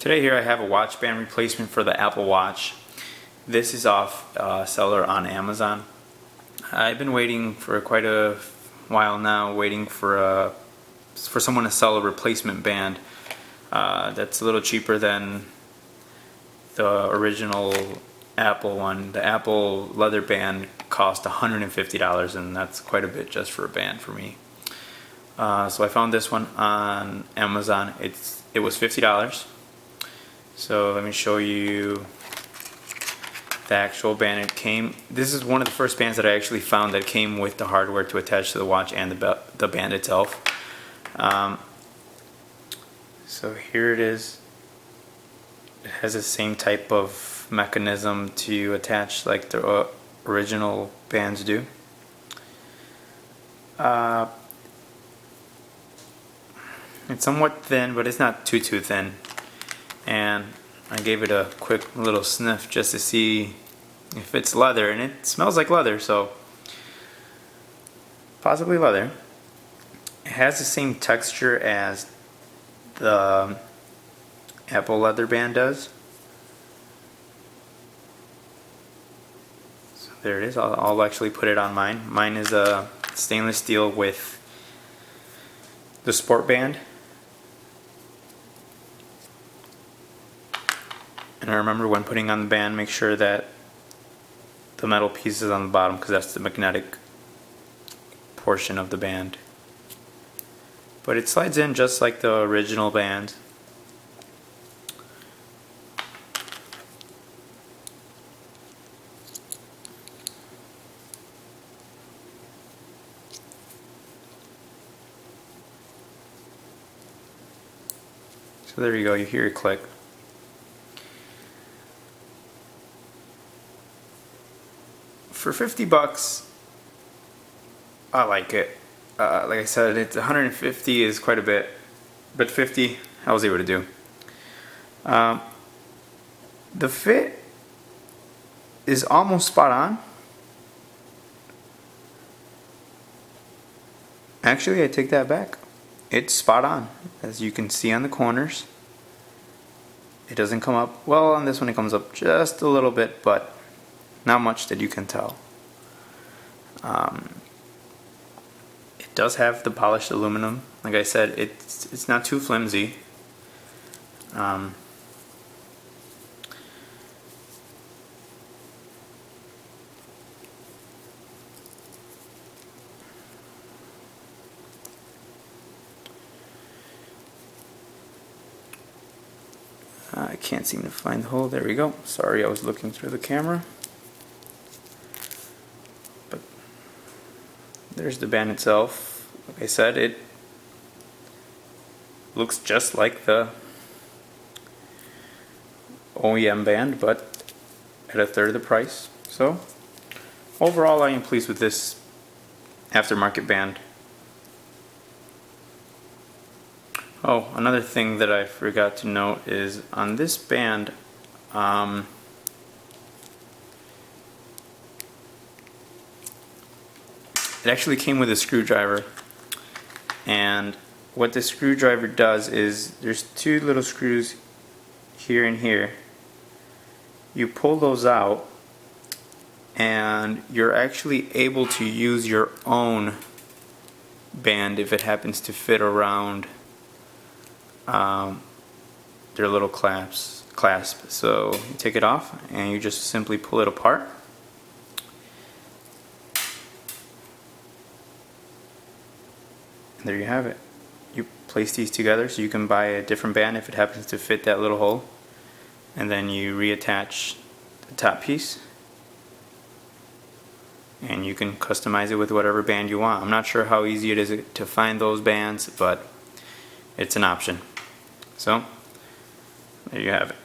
Today here I have a watch band replacement for the Apple Watch. This is off seller on Amazon. I've been waiting for quite a while now, waiting for someone to sell a replacement band that's a little cheaper than the original Apple one. The Apple leather band cost $150, and that's quite a bit just for a band for me. So I found this one on Amazon. It was $50. So let me show you the actual band. This is one of the first bands that I actually found that came with the hardware to attach to the watch and the band itself. So here it is. It has the same type of mechanism to attach like the original bands do. It's somewhat thin, but it's not too thin. And I gave it a quick little sniff just to see if it's leather, and it smells like leather, so possibly leather. It has the same texture as the Apple leather band does. So there it is. I'll actually put it on mine. Mine is a stainless steel with the sport band. And I remember when putting on the band, make sure that the metal piece is on the bottom, because that's the magnetic portion of the band. But it slides in just like the original band. So there you go, you hear it click. For $50, I like it. Like I said, it's $150 is quite a bit, but $50 I was able to do. The fit is almost spot on. Actually, I take that back. It's spot on, as you can see on the corners. It doesn't come up, well, on this one it comes up just a little bit, but not much that you can tell. It does have the polished aluminum. Like I said, it's not too flimsy. I can't seem to find the hole. There we go. Sorry, I was looking through the camera. But there's the band itself. Like I said, it looks just like the OEM band, but at a third of the price. So overall, I am pleased with this aftermarket band. Oh, another thing that I forgot to note is on this band, it actually came with a screwdriver, and what the screwdriver does is there's two little screws here and here. You pull those out and you're actually able to use your own band if it happens to fit around their little clasp. So you take it off and you just simply pull it apart. And there you have it. You place these together so you can buy a different band if it happens to fit that little hole, and then you reattach the top piece and you can customize it with whatever band you want. I'm not sure how easy it is to find those bands, but it's an option. So there you have it.